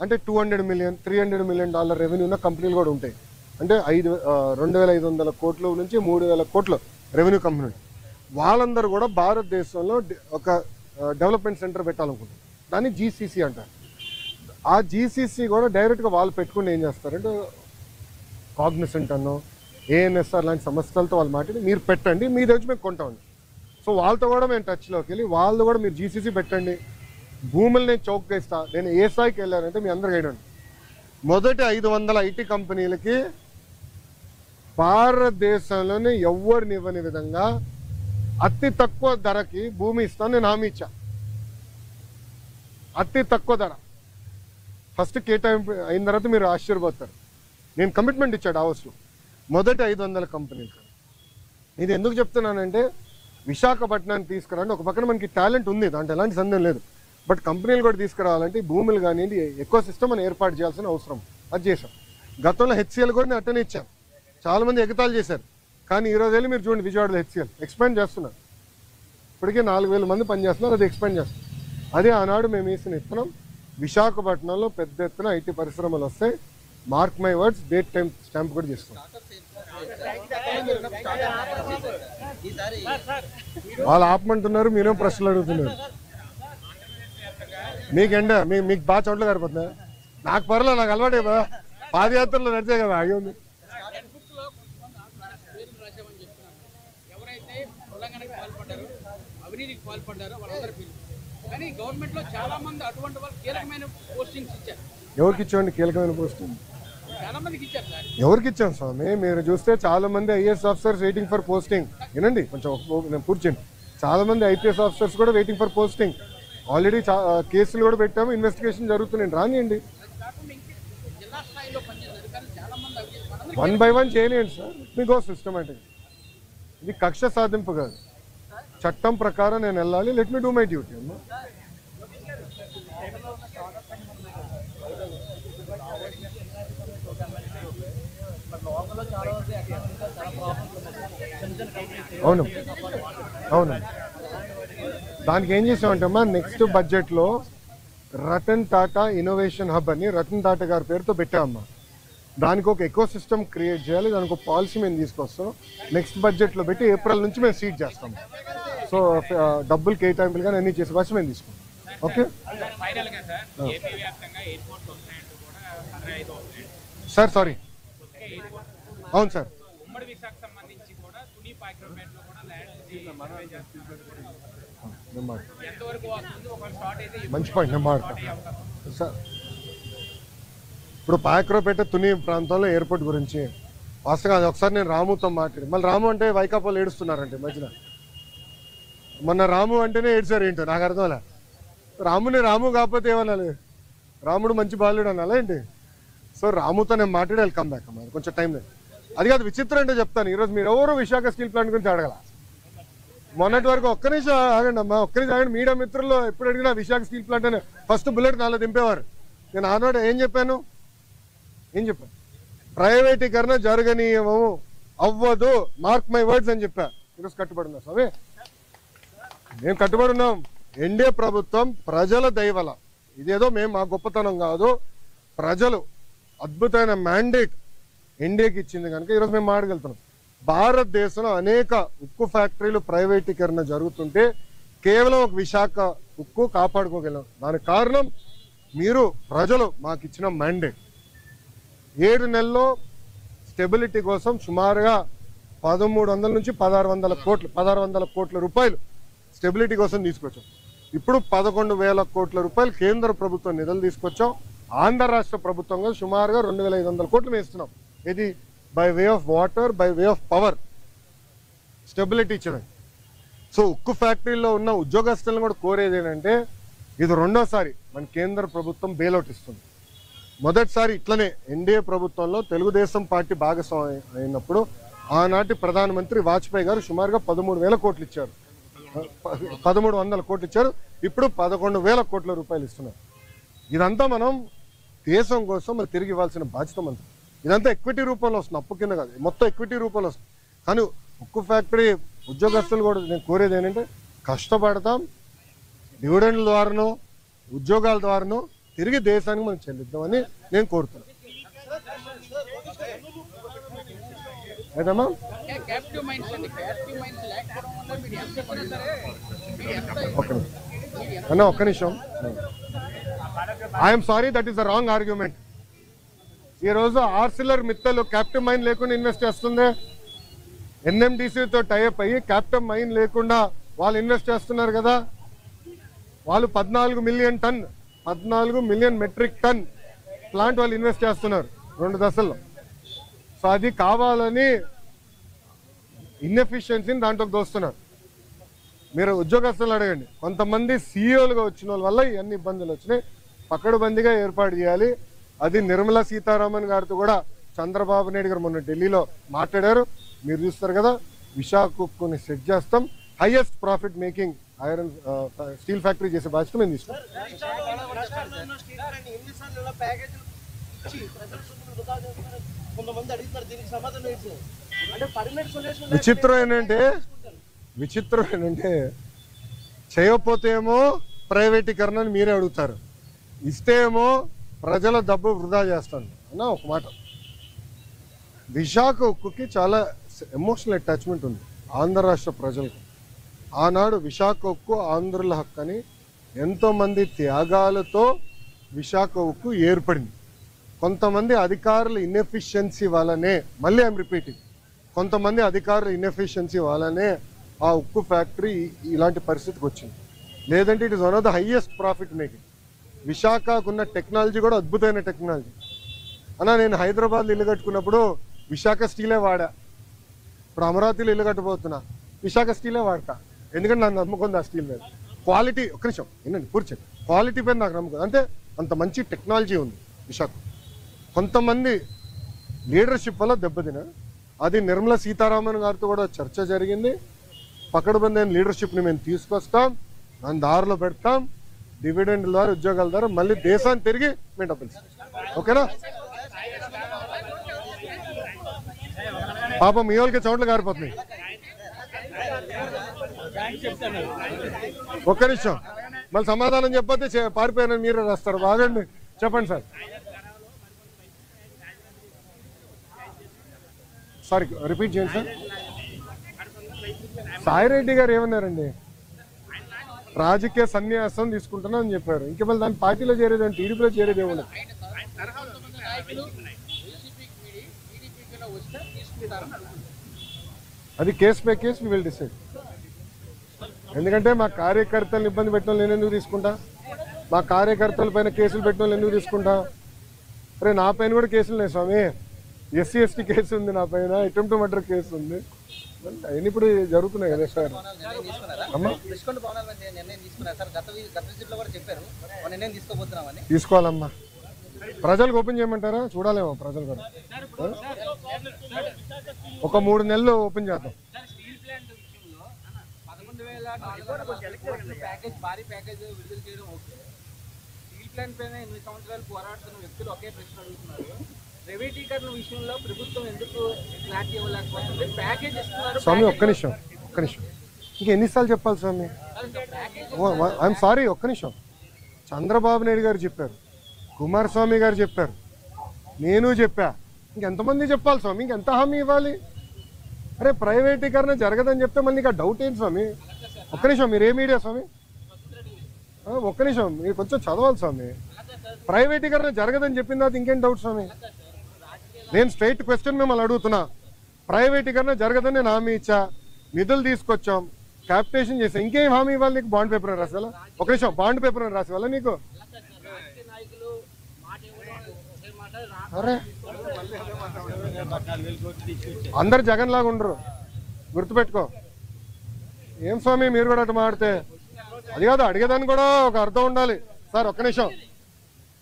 అంటే $200 మిలియన్ $300 మిలియన్ రెవెన్యూ ఉన్న కంపెనీలు కూడా ఉంటాయి. అంటే 2500 కోట్ల నుంచి 3000 కోట్ల రెవెన్యూ కంపెనీ. వాళ్ళందరూ కూడా భారతదేశంలో ఒక డెవలప్మెంట్ సెంటర్ పెట్టాలనుకుంటారు. దాన్ని జీసీసీ అంటారు. ఆ జీసీసీ కూడా డైరెక్ట్గా వాళ్ళు పెట్టుకుని ఏం చేస్తారంటే కాగ్నిసెంట్ అన్నో ఏఎన్ఎస్ఆర్ లాంటి సంస్థలతో వాళ్ళు మాట్లాడి మీరు పెట్టండి, మీ దగ్గర మేము కొంటామండి. సో వాళ్ళతో కూడా మేము టచ్లోకి వెళ్ళి వాళ్ళు కూడా మీరు జీసీసీ పెట్టండి, భూములు నేను చౌక్ ఇస్తా. నేను ఏ స్థాయికి వెళ్ళానంటే మీ అందరికి వేయడండి, మొదటి 500 ఐటీ కంపెనీలకి భారతదేశంలోనే ఎవరిని ఇవ్వని విధంగా అతి తక్కువ ధరకి భూమి ఇస్తాను నేను హామీ ఇచ్చా. అతి తక్కువ ధర ఫస్ట్ కేటాయింపు అయిన తర్వాత మీరు ఆశ్చర్యపోతారు. నేను కమిట్మెంట్ ఇచ్చాడు డావోస్లో మొదటి 500 కంపెనీలు. ఇది ఎందుకు చెప్తున్నానంటే విశాఖపట్నాన్ని తీసుకురాండి. ఒక పక్కన మనకి టాలెంట్ ఉంది, దాంట్లో ఎలాంటి సందేహం లేదు. బట్ కంపెనీలు కూడా తీసుకురావాలంటే భూములు కానివ్వండి ఎక్కువ సిస్టమ్ అని ఏర్పాటు చేయాల్సిన అవసరం, అది చేశాం. గతంలో హెచ్సిఎల్ కూడా నేను అట్టనే ఇచ్చాను, చాలా మంది ఎగతాళి చేశారు. కానీ ఈరోజు వెళ్ళి మీరు చూడండి విజయవాడలో హెచ్సిఎల్ ఎక్స్పాండ్ చేస్తున్నారు. ఇప్పటికే 4000 మంది పనిచేస్తున్నారు, అది ఎక్స్పాండ్ చేస్తున్నారు. అదే ఆనాడు మేము వేసిన ఇస్తున్నాం. విశాఖపట్నంలో పెద్ద ఎత్తున ఐటీ పరిశ్రమలు వస్తాయి. Mark my words, date time stamp కూడా చేస్తాం. వాళ్ళు ఆపమంటున్నారు, మీరేం ప్రశ్నలు అడుగుతున్నారు. మీకు బాగా చోట్ల సరిపోతుందా? నాకు పర్లేదు, నాకు అలవాటే కదా, పాదయాత్రలో నడిచే కదా ఆగి ఉంది. ఎవరికి ఇచ్చామండి కీలకమైన పోస్టింగ్? ఎవరికి ఇచ్చాం స్వామి? మీరు చూస్తే చాలా మంది IAS officers waiting for posting. వినండి కొంచెం, నేను పూర్తి చేయండి. చాలా మంది ఐపీఎస్ ఆఫీసర్స్ కూడా వెయిటింగ్ ఫర్ పోస్టింగ్. ఆల్రెడీ కేసులు కూడా పెట్టాము, ఇన్వెస్టిగేషన్ జరుగుతున్నాయి. రానియండి, 1 by 1 చేయనియండి సార్. మీకు సిస్టమేటిక్, ఇది కక్ష సాధింపు కాదు, చట్టం ప్రకారం నేను వెళ్ళాలి. Let me do my duty అమ్మా. అవును అవును, దానికి ఏం చేసామంటే అమ్మా, నెక్స్ట్ బడ్జెట్లో రతన్ టాటా ఇన్నోవేషన్ హబ్ అని రతన్ టాటా గారి పేరుతో పెట్టామమ్మా. దానికి ఒక ఎకో సిస్టమ్ క్రియేట్ చేయాలి, దానికి ఒక పాలసీ మేము తీసుకొస్తాం. నెక్స్ట్ బడ్జెట్లో పెట్టి ఏప్రిల్ నుంచి మేము సీట్ చేస్తాము. సో డబ్బులు కేటాయింపులు కానీ అన్నీ చేసే భాష మేము తీసుకుంటాం. Okay sir, sorry. అవును సార్, మంచి పాయింట్, నేను మాట్లాడతాను సార్. ఇప్పుడు పాయక్రోపేట తుని ప్రాంతంలో ఎయిర్పోర్ట్ గురించి వాస్తవంగా అది ఒకసారి నేను రాముతో మాట్లాడి, మళ్ళీ రాము అంటే వైకాపాలు ఏడుస్తున్నారంటే మధ్యన. మొన్న రాము అంటేనే ఏడ్చారు ఏంటో నాకు అర్థంలే. రాముని రాము కాకపోతే ఏమనాలి? రాముడు మంచి బాలుడు అనాలా ఏంటి? సో రాముతో నేను మాట్లాడి వెల్కమ్ బ్యాక్ అమ్మా, కొంచెం టైం లేదు. అది కాదు విచిత్రం అంటే చెప్తాను. ఈరోజు మీరు ఎవరు విశాఖ స్టీల్ ప్లాంట్ గురించి అడగల. మొన్నటి వరకు ఒక్క నిమిషం ఆగండి అమ్మా, ఒక్క నిమిషం ఆగండి. మీడియా మిత్రుల్లో ఎప్పుడు అడిగినా విశాఖ స్టీల్ ప్లాంట్ అని ఫస్ట్ బుల్లెట్ నాలో దింపేవారు. నేను ఆనాడు ఏం చెప్పాను? ప్రైవేటీకరణ జరగనీయము, అవ్వదు, మార్క్ మై వర్డ్స్ అని చెప్పా. ఈరోజు కట్టుబడి ఉన్నా స్వామి, మేము కట్టుబడి ఉన్నాం. ఎన్డీఏ ప్రభుత్వం ప్రజల దయవల, ఇదేదో మేము మా గొప్పతనం కాదు, ప్రజలు అద్భుతమైన మ్యాండేట్ ఎన్డీఏకి ఇచ్చింది కనుక ఈరోజు మేము మాట్లాడగలుగుతున్నాం. భారతదేశంలో అనేక ఉక్కు ఫ్యాక్టరీలు ప్రైవేటీకరణ జరుగుతుంటే కేవలం ఒక విశాఖ ఉక్కు కాపాడుకోగలం. దానికి కారణం మీరు ప్రజలు మాకు ఇచ్చిన మ్యాండేట్. 7 నెలల్లో స్టెబిలిటీ కోసం సుమారుగా 1300 నుంచి 1600 కోట్ల రూపాయలు స్టెబిలిటీ కోసం తీసుకొచ్చాం. ఇప్పుడు 11,000 కోట్ల రూపాయలు కేంద్ర ప్రభుత్వం నిధులు తీసుకొచ్చాం. ఆంధ్ర రాష్ట్ర ప్రభుత్వంగా సుమారుగా 2,500 కోట్లు వేస్తున్నాం. ఇది by way of water, by way of power stability ఇచ్చడం. సో ఉక్కు ఫ్యాక్టరీలో ఉన్న ఉద్యోగస్తులను కూడా కోరేది ఏంటంటే, ఇది రెండోసారి మన కేంద్ర ప్రభుత్వం బెయిలౌట్ ఇస్తుంది. మొదటిసారి ఇట్లనే ఎన్డీఏ ప్రభుత్వంలో తెలుగుదేశం పార్టీ భాగస్వామి అయినప్పుడు ఆనాటి ప్రధానమంత్రి వాజ్పేయి గారు సుమారుగా 13,000 కోట్లు ఇచ్చారు, 1,300 కోట్లు ఇచ్చారు. ఇప్పుడు 11,000 కోట్ల రూపాయలు ఇస్తున్నారు. ఇదంతా మనం దేశం కోసం మరి తిరిగి ఇవ్వాల్సిన బాధ్యత మనది. ఇదంతా ఎక్విటీ రూపంలో వస్తుంది, అప్పు కింద కాదు, మొత్తం ఎక్విటీ రూపంలో వస్తుంది. కానీ ఉక్కు ఫ్యాక్టరీ ఉద్యోగస్తులు కూడా నేను కోరేది ఏంటంటే కష్టపడతాం, డివిడెండ్ల ద్వారానో ఉద్యోగాల ద్వారానో తిరిగి దేశానికి మనం చెల్లిద్దామని నేను కోరుతున్నాను. ఏదమ్మా ఒక్క నిమిషం. I'm sorry, that is the wrong argument. ఈరోజు ఆర్సిలర్ మిత్తల్ క్యాప్టివ్ మైన్ లేకుండా ఇన్వెస్ట్ చేస్తుంది. ఎన్ఎండిసితో టైఅప్ అయ్యి క్యాప్టివ్ మైన్ లేకుండా వాళ్ళు ఇన్వెస్ట్ చేస్తున్నారు కదా. వాళ్ళు 14 మిలియన్ మెట్రిక్ టన్ ప్లాంట్ వాళ్ళు ఇన్వెస్ట్ చేస్తున్నారు 2 దశల్లో. సో అది కావాలని ఇన్ఎఫిషియన్సీని దాంట్లోకి దోస్తున్నారు. మీరు ఉద్యోగస్తులు అడగండి, కొంతమంది సీఈఓలుగా వచ్చిన వాళ్ళ వల్ల ఇవన్నీ ఇబ్బందులు వచ్చినాయి. పకడ్బందీగా ఏర్పాటు చేయాలి. అది నిర్మలా సీతారామన్ గారితో కూడా చంద్రబాబు నాయుడు గారు మొన్న ఢిల్లీలో మాట్లాడారు. మీరు చూస్తారు కదా, విశాఖని సెట్ చేస్తాం. Highest profit making iron steel factory చేసే బాధ్యత మేము తీసుకుంటాం. విచిత్రం ఏంటంటే చేయకపోతే ఏమో ప్రైవేటీకరణ అని మీరే అడుగుతారు, ఇస్తే ఏమో ప్రజల డబ్బు వృధా చేస్తాను అన్న. ఒక మాట, విశాఖ ఉక్కుకి చాలా ఎమోషనల్ అటాచ్మెంట్ ఉంది ఆంధ్ర రాష్ట్ర ప్రజలకు. ఆనాడు విశాఖ ఉక్కు ఆంధ్రుల హక్కు అని ఎంతోమంది త్యాగాలతో విశాఖ ఉక్కు ఏర్పడింది. కొంతమంది అధికారుల ఇన్ఎఫిషియన్సీ వల్లనే, మళ్ళీ ఐఎమ్ రిపీటింగ్, కొంతమంది అధికారుల ఇన్ఎఫిషియన్సీ వల్లనే ఆ ఉక్కు ఫ్యాక్టరీ ఇలాంటి పరిస్థితికి వచ్చింది. లేదంటే it is one of the highest profit making. విశాఖకున్న టెక్నాలజీ కూడా అద్భుతమైన టెక్నాలజీ అన్న. నేను హైదరాబాద్లో ఇల్లు కట్టుకున్నప్పుడు విశాఖ స్టీలే వాడా. ఇప్పుడు అమరావతిలో ఇల్లు కట్టబోతున్నా, విశాఖ స్టీలే వాడతా. ఎందుకంటే నాకు నమ్మకం ఉంది ఆ స్టీల్ మీద. క్వాలిటీ, ఒక్క నిమిషం ఏంటండి కూర్చోండి, క్వాలిటీ పైన నాకు నమ్మకం. అంటే అంత మంచి టెక్నాలజీ ఉంది విశాఖ. కొంతమంది లీడర్షిప్ వల్ల దెబ్బతిన, అది నిర్మలా సీతారామన్ గారితో కూడా చర్చ జరిగింది. పకడ్బందీ అయిన లీడర్షిప్ని మేము తీసుకొస్తాం, దాని దారిలో పెడతాం. డివిడెండ్ ద్వారా, ఉద్యోగాల ద్వారా మళ్ళీ దేశాన్ని తిరిగి మేము డబ్బులు ఇస్తాం. ఓకేనా? పాపం మీ వాళ్ళకి చోట్ల గారిపోతున్నాయి. ఒక్క నిమిషం, మళ్ళీ సమాధానం చెప్పొద్దే పారిపోయానని మీరే రాస్తారు. బాగండి, చెప్పండి సార్. సారీ, రిపీట్ చేయండి సార్. సాయిరెడ్డి గారు ఏమన్నారండి? రాజకీయ సన్యాసం తీసుకుంటున్నా అని చెప్పారు. ఇంకా మళ్ళీ దాని పార్టీలో చేరేది, టీడీపీలో చేరేది ఏమన్నా? అది case by case we will decide. ఎందుకంటే మా కార్యకర్తలను ఇబ్బంది పెట్టడం నేను ఎందుకు తీసుకుంటా? మా కార్యకర్తల పైన కేసులు పెట్టడం ఎందుకు తీసుకుంటా? అరే నా పైన కూడా కేసులు ఉన్నాయి స్వామి. ఎస్సీ ఎస్టీ కేసు ఉంది నా పైన, అటెంప్ట్ మర్డర్ కేసు ఉంది. అవన్నీ ఇప్పుడు జరుగుతున్నాయి కదా సార్. తీసుకోవాలమ్మా. ప్రజలకు ఓపెన్ చేయమంటారా? చూడాలేమో ప్రజలు కూడా. ఒక 3 నెలలు ఓపెన్ చేద్దాం. స్వామి ఒక్క నిమిషం, ఇంకా ఎన్నిసార్లు చెప్పాలి స్వామి? ఐఎమ్ సారీ, ఒక్క నిమిషం. చంద్రబాబు నాయుడు గారు చెప్పారు, కుమారస్వామి గారు చెప్పారు, నేను చెప్పా. ఇంకెంతమంది చెప్పాలి స్వామి? ఇంకెంత హామీ ఇవ్వాలి? అరే ప్రైవేటీకరణ జరగదని చెప్తే మళ్ళీ ఇంకా డౌట్ ఏంటి స్వామి? ఒక్క నిమిషం, మీరు ఏ మీడియా స్వామి? ఒక్క నిమిషం, మీరు కొంచెం చదవాలి స్వామి. ప్రైవేటీకరణ జరగదని చెప్పిన తర్వాత ఇంకేం డౌట్ స్వామి? నేను స్ట్రైట్ క్వశ్చన్ మిమ్మల్ని అడుగుతున్నా. ప్రైవేటీకరణ జరగదని నేను హామీ ఇచ్చా, నిధులు తీసుకొచ్చాం, క్యాపిటేషన్ చేసాం, ఇంకేం హామీ ఇవ్వాలి నీకు? బాండ్ పేపర్ రాసి వాళ్ళ? ఒక నిమిషం, బాండ్ పేపర్ రాసి వాళ్ళ నీకు? అరే అందరు జగన్ లాగా ఉండరు, గుర్తుపెట్టుకో. ఏం స్వామి మీరు కూడా అటు మాడితే? అది కాదు, అడిగేదాన్ని కూడా ఒక అర్థం ఉండాలి సార్. ఒక్క నిమిషం,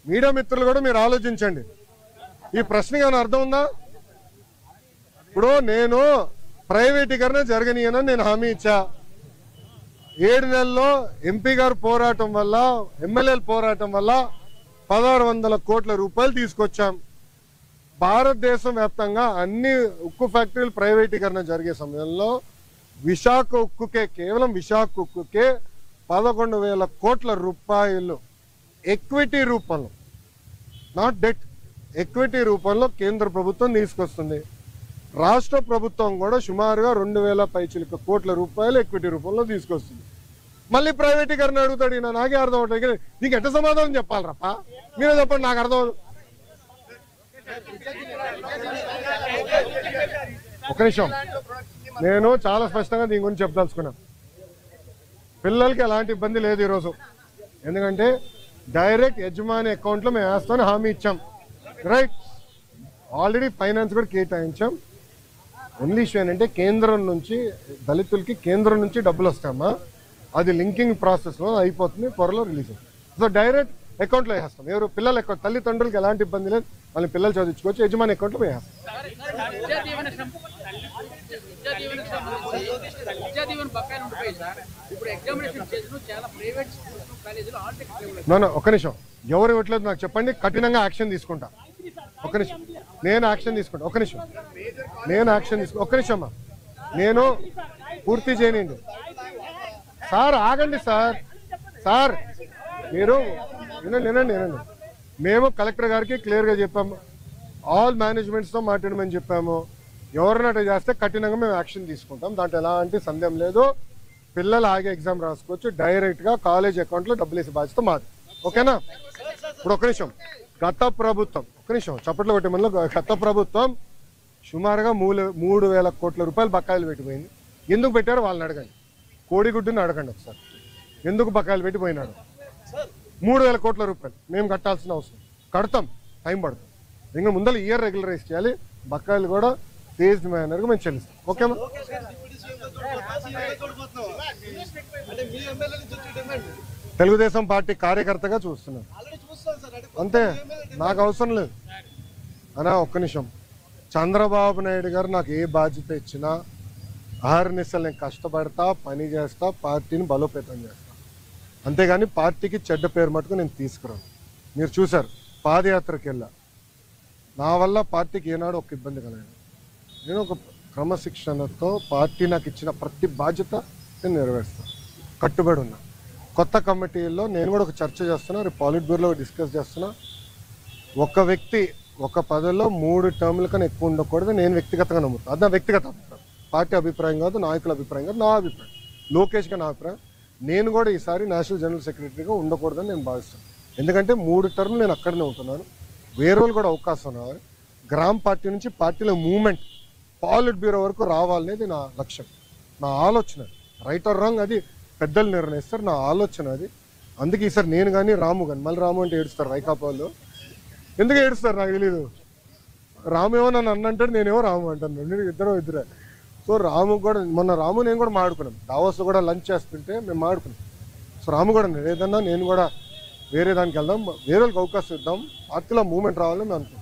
మీడియా మిత్రులు కూడా మీరు ఆలోచించండి. ఈ ప్రశ్నకి ఏమైనా అర్థం ఉందా? ఇప్పుడు నేను ప్రైవేటీకరణ జరగనీయనని నేను హామీ ఇచ్చా. 7 నెలల్లో ఎంపీ గారు పోరాటం వల్ల, ఎమ్మెల్యేల పోరాటం వల్ల 1600 కోట్ల రూపాయలు తీసుకొచ్చాం. భారతదేశం వ్యాప్తంగా అన్ని ఉక్కు ఫ్యాక్టరీలు ప్రైవేటీకరణ జరిగే సమయంలో విశాఖ ఉక్కుకే, కేవలం విశాఖ ఉక్కుకే 11,000 కోట్ల రూపాయలు ఎక్విటీ రూపంలో, నాట్ డెట్, ఎక్విటీ రూపంలో కేంద్ర ప్రభుత్వం తీసుకొస్తుంది. రాష్ట్ర ప్రభుత్వం కూడా సుమారుగా 2,000 పైచిలుక కోట్ల రూపాయలు ఎక్విటీ రూపంలో తీసుకొస్తుంది. మళ్ళీ ప్రైవేటీకరణ అడుగుతాడు. ఈయన నాకే అర్థం అవుతుంది. నీకు ఎట్ట సమాధానం చెప్పాలి రప్ప, మీరే చెప్పండి, నాకు అర్థం. ఒక నిమిషం, నేను చాలా స్పష్టంగా దీని గురించి చెప్పదలుచుకున్నాను. పిల్లలకి ఎలాంటి ఇబ్బంది లేదు ఈరోజు, ఎందుకంటే డైరెక్ట్ యజమాని అకౌంట్లో మేము వేస్తామని హామీ ఇచ్చాం. రైట్, ఆల్రెడీ ఫైనాన్స్ కూడా కేటాయించాం. ఓన్లీ ఇష్యూ ఏంటంటే కేంద్రం నుంచి దళితులకి కేంద్రం నుంచి డబ్బులు వస్తామా, అది లింకింగ్ ప్రాసెస్లో అయిపోతుంది, త్వరలో రిలీజ్ అవుతుంది. సో డైరెక్ట్ అకౌంట్లో వేస్తాం. ఎవరు పిల్లల అకౌంట్, తల్లిదండ్రులకి ఎలాంటి ఇబ్బంది లేదు, వాళ్ళ పిల్లలు చదివించుకోవచ్చు, యజమాని అకౌంట్లో వేస్తాం. ఒక నిమిషం, ఎవరు ఇవ్వట్లేదు నాకు చెప్పండి, కఠినంగా యాక్షన్ తీసుకుంటా. ఒక నిమిషం, నేను యాక్షన్ తీసుకుంటా. ఒక నిమిషం, నేను యాక్షన్ తీసుకుంటా. ఒక నిమిషం అమ్మా, నేను పూర్తి చేయనండి సార్. ఆగండి సార్. సార్ మీరు వినండి. మేము కలెక్టర్ గారికి క్లియర్గా చెప్పాము, ఆల్ మేనేజ్మెంట్స్తో మాట్లాడమని చెప్పాము. ఎవరినట్టు చేస్తే కఠినంగా మేము యాక్షన్ తీసుకుంటాం, దాంట్లో ఎలాంటి సందేహం లేదు. పిల్లలు ఆగే ఎగ్జామ్ రాసుకోవచ్చు, డైరెక్ట్గా కాలేజ్ అకౌంట్లో డబ్బులు వేసే బాధ్యత మాది. ఓకేనా? ఇప్పుడు ఒక నిమిషం, గత ప్రభుత్వం, ఒక నిమిషం చప్పట్లు కొట్టే మనలో, గత ప్రభుత్వం సుమారుగా 3,000 కోట్ల రూపాయలు బకాయిలు పెట్టిపోయింది. ఎందుకు పెట్టారో వాళ్ళని అడగండి, కోడిగుడ్డుని అడగండి ఒకసారి. ఎందుకు బకాయిలు పెట్టిపోయినాడు? 3,000 కోట్ల రూపాయలు మేము కట్టాల్సిన అవసరం, కడతాం, టైం పడుతుంది. ఇంకా ముందర ఇయర్ రెగ్యులరైజ్ చేయాలి, బకాయిలు కూడా ఫేజ్డ్ మేనర్గా మేము చెల్లిస్తాం. ఓకేమా? తెలుగుదేశం పార్టీ కార్యకర్తగా చూస్తున్నాను అంతే, నాకు అవసరం లేదు అనా. ఒక్క నిమిషం, చంద్రబాబు నాయుడు గారు నాకు ఏ బాధ్యత ఇచ్చినా అహర్నిశలు నేను కష్టపడతా, పని చేస్తా, పార్టీని బలోపేతం చేస్తా. అంతేగాని పార్టీకి చెడ్డ పేరు మటుకు నేను తీసుకురాను. మీరు చూశారు, పాదయాత్రకి వెళ్ళా, నా వల్ల పార్టీకి ఏనాడు ఒక ఇబ్బంది కలగదు. నేను ఒక క్రమశిక్షణతో పార్టీ నాకు ఇచ్చిన ప్రతి బాధ్యత నేను నెరవేరుస్తాను, కట్టుబడి ఉన్నా. కొత్త కమిటీల్లో నేను కూడా ఒక చర్చ చేస్తున్నా, రేపు పాలిట్ బ్యూరోలో డిస్కస్ చేస్తున్నా. ఒక వ్యక్తి ఒక పదవిలో 3 టర్ముల కన్నా ఎక్కువ ఉండకూడదు, నేను వ్యక్తిగతంగా నమ్ముతాను. అది నా వ్యక్తిగత అభిప్రాయం, పార్టీ అభిప్రాయం కాదు, నాయకుల అభిప్రాయం కాదు, నా అభిప్రాయం, లోకేష్గా నా అభిప్రాయం. నేను కూడా ఈసారి నేషనల్ జనరల్ సెక్రటరీగా ఉండకూడదని నేను భావిస్తాను. ఎందుకంటే 3 టర్ములు నేను అక్కడనే ఉంటున్నాను, వేరే వాళ్ళు కూడా అవకాశం ఉన్నారు. గ్రామ పార్టీ నుంచి పార్టీలో మూవ్మెంట్ పాలిట్ బ్యూరో వరకు రావాలనేది నా లక్ష్యం, నా ఆలోచన. రైట్ ఆర్ రాంగ్ అది పెద్దలు నిర్ణయిస్తారు, నా ఆలోచన అది. అందుకే ఈసారి నేను కానీ రాము కానీ, మళ్ళీ రాము అంటే ఏడుస్తారు వైకాపా వాళ్ళు. ఎందుకు ఏడుస్తారు నాకు తెలీదు. రాము ఏమో నన్ను అన్నంటాడు, నేనేమో రాము అంటాను, ఇద్దరే. సో రాము కూడా, మొన్న రాము నేను కూడా మాడుకున్నాం, దావోస్లో కూడా లంచ్ చేస్తుంటే మేము మాడుకున్నాం. సో రాము కూడా ఏదన్నా నేను కూడా వేరే దానికి వెళ్దాం, వేరే వాళ్ళకి అవకాశం ఇద్దాం, పార్టీలో మూవ్మెంట్ రావాలని మేము అనుకుంటాం.